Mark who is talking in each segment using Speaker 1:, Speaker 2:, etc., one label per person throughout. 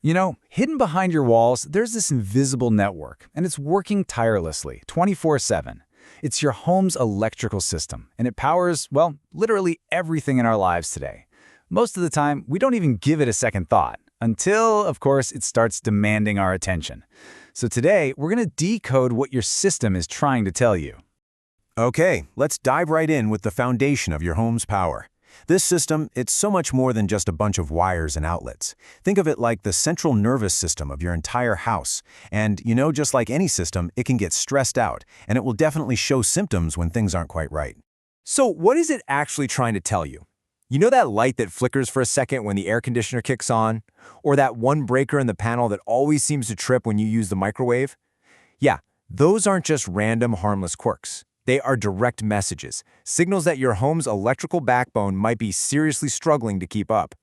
Speaker 1: Hidden behind your walls, there's this invisible network, and it's working tirelessly, 24/7. It's your home's electrical system, and it powers, well, literally everything in our lives today. Most of the time, we don't even give it a second thought, until, of course, it starts demanding our attention. So today, we're going to decode what your system is trying to tell you.
Speaker 2: Okay, let's dive right in with the foundation of your home's power. This system, it's so much more than just a bunch of wires and outlets. Think of it like the central nervous system of your entire house. And, just like any system, it can get stressed out, and it will definitely show symptoms when things aren't quite right.
Speaker 3: So what is it actually trying to tell you? You know that light that flickers for a second when the air conditioner kicks on? Or that one breaker in the panel that always seems to trip when you use the microwave? Yeah, those aren't just random harmless quirks. They are direct messages, signals that your home's electrical backbone might be seriously struggling to keep up.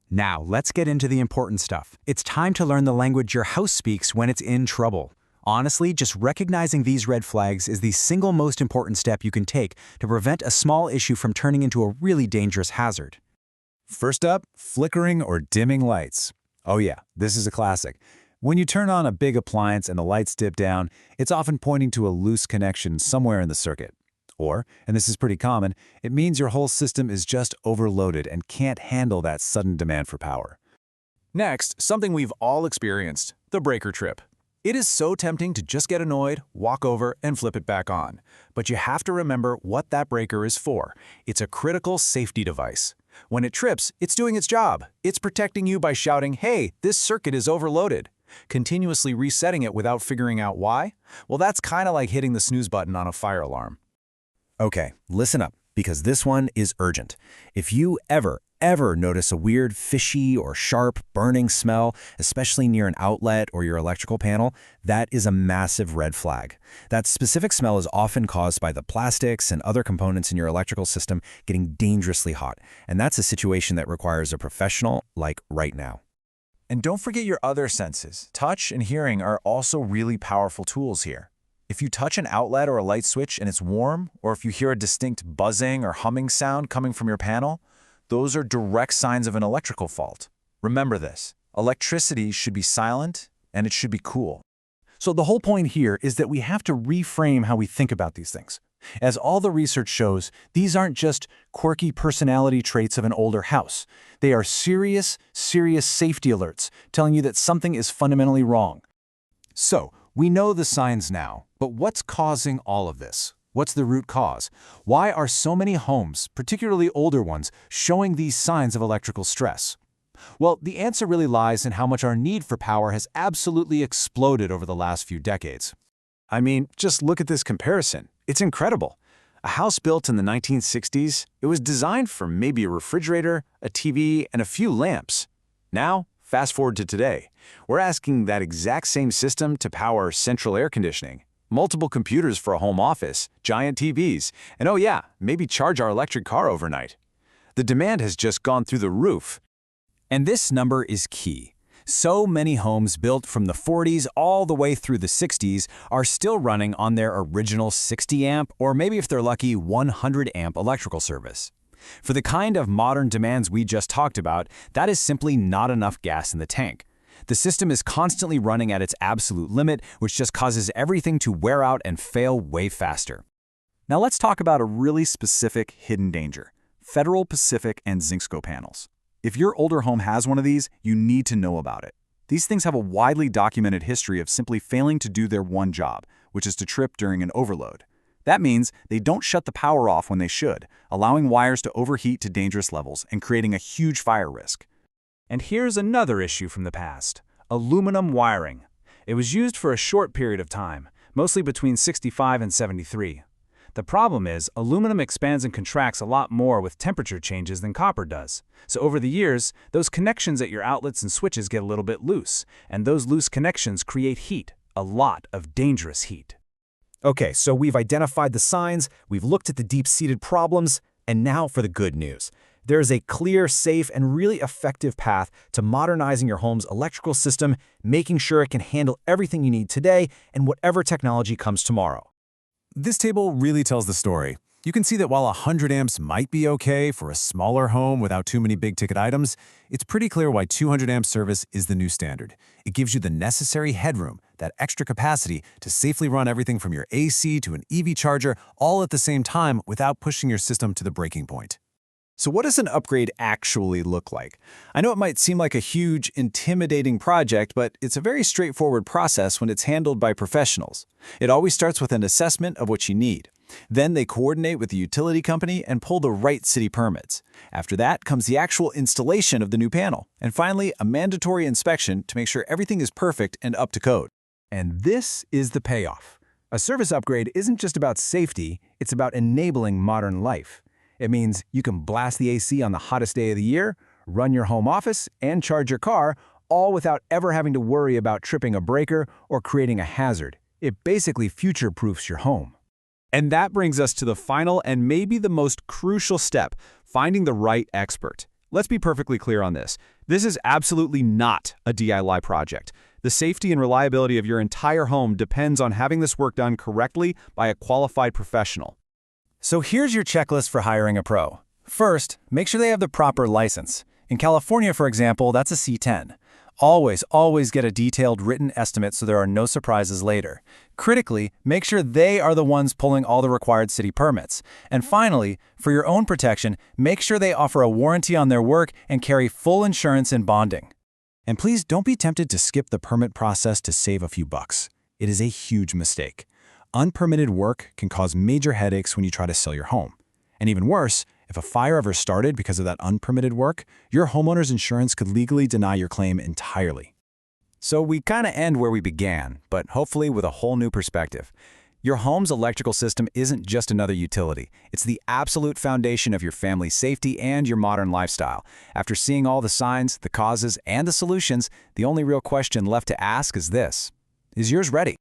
Speaker 4: Now, let's get into the important stuff. It's time to learn the language your house speaks when it's in trouble. Honestly, just recognizing these red flags is the single most important step you can take to prevent a small issue from turning into a really dangerous hazard.
Speaker 1: First up, flickering or dimming lights. Oh yeah, this is a classic. When you turn on a big appliance and the lights dip down, it's often pointing to a loose connection somewhere in the circuit. Or, and this is pretty common, it means your whole system is just overloaded and can't handle that sudden demand for power.
Speaker 5: Next, something we've all experienced, the breaker trip. It is so tempting to just get annoyed, walk over, and flip it back on. But you have to remember what that breaker is for. It's a critical safety device. When it trips, it's doing its job. It's protecting you by shouting, "Hey, this circuit is overloaded." Continuously resetting it without figuring out why? Well, that's kind of like hitting the snooze button on a fire alarm.
Speaker 2: Okay, listen up, because this one is urgent. If you ever notice a weird, fishy or sharp, burning smell, especially near an outlet or your electrical panel, that is a massive red flag. That specific smell is often caused by the plastics and other components in your electrical system getting dangerously hot, and that's a situation that requires a professional, like right now.
Speaker 5: And don't forget your other senses. Touch and hearing are also really powerful tools here. If you touch an outlet or a light switch and it's warm, or if you hear a distinct buzzing or humming sound coming from your panel, those are direct signs of an electrical fault. Remember this, electricity should be silent and it should be cool.
Speaker 6: So the whole point here is that we have to reframe how we think about these things. As all the research shows, these aren't just quirky personality traits of an older house. They are serious safety alerts telling you that something is fundamentally wrong. So, we know the signs now, but what's causing all of this? What's the root cause? Why are so many homes, particularly older ones, showing these signs of electrical stress? Well, the answer really lies in how much our need for power has absolutely exploded over the last few decades.
Speaker 1: I mean, just look at this comparison. It's incredible. A house built in the 1960s, it was designed for maybe a refrigerator, a TV, and a few lamps. Now, fast forward to today. We're asking that exact same system to power central air conditioning, multiple computers for a home office, giant TVs, and oh yeah, maybe charge our electric car overnight. The demand has just gone through the roof.
Speaker 4: And this number is key. So many homes built from the 40s all the way through the 60s are still running on their original 60-amp or maybe if they're lucky, 100-amp electrical service. For the kind of modern demands we just talked about, that is simply not enough gas in the tank. The system is constantly running at its absolute limit, which just causes everything to wear out and fail way faster.
Speaker 6: Now let's talk about a really specific hidden danger: Federal, Pacific, and Zinxco panels. If your older home has one of these, you need to know about it. These things have a widely documented history of simply failing to do their one job, which is to trip during an overload. That means they don't shut the power off when they should, allowing wires to overheat to dangerous levels and creating a huge fire risk.
Speaker 5: And here's another issue from the past: aluminum wiring. It was used for a short period of time, mostly between 65 and 73. The problem is, aluminum expands and contracts a lot more with temperature changes than copper does. So over the years, those connections at your outlets and switches get a little bit loose, and those loose connections create heat, a lot of dangerous heat.
Speaker 3: Okay, so we've identified the signs, we've looked at the deep-seated problems, and now for the good news. There is a clear, safe, and really effective path to modernizing your home's electrical system, making sure it can handle everything you need today and whatever technology comes tomorrow.
Speaker 1: This table really tells the story.
Speaker 5: You can see that while 100 amps might be okay for a smaller home without too many big-ticket items, it's pretty clear why 200 amp service is the new standard. It gives you the necessary headroom, that extra capacity to safely run everything from your AC to an EV charger all at the same time without pushing your system to the breaking point.
Speaker 4: So what does an upgrade actually look like? I know it might seem like a huge, intimidating project, but it's a very straightforward process when it's handled by professionals. It always starts with an assessment of what you need. Then they coordinate with the utility company and pull the right city permits. After that comes the actual installation of the new panel. And finally, a mandatory inspection to make sure everything is perfect and up to code.
Speaker 5: And this is the payoff. A service upgrade isn't just about safety, it's about enabling modern life. It means you can blast the AC on the hottest day of the year, run your home office, and charge your car, all without ever having to worry about tripping a breaker or creating a hazard. It basically future-proofs your home.
Speaker 4: And that brings us to the final and maybe the most crucial step, finding the right expert. Let's be perfectly clear on this. This is absolutely not a DIY project. The safety and reliability of your entire home depends on having this work done correctly by a qualified professional.
Speaker 2: So here's your checklist for hiring a pro. First, make sure they have the proper license. In California, for example, that's a C10. Always get a detailed written estimate so there are no surprises later. Critically, make sure they are the ones pulling all the required city permits. And finally, for your own protection, make sure they offer a warranty on their work and carry full insurance and bonding.
Speaker 1: And please don't be tempted to skip the permit process to save a few bucks. It is a huge mistake. Unpermitted work can cause major headaches when you try to sell your home. And even worse, if a fire ever started because of that unpermitted work, your homeowner's insurance could legally deny your claim entirely.
Speaker 4: So we kind of end where we began, but hopefully with a whole new perspective. Your home's electrical system isn't just another utility. It's the absolute foundation of your family's safety and your modern lifestyle. After seeing all the signs, the causes, and the solutions, the only real question left to ask is this: is yours ready?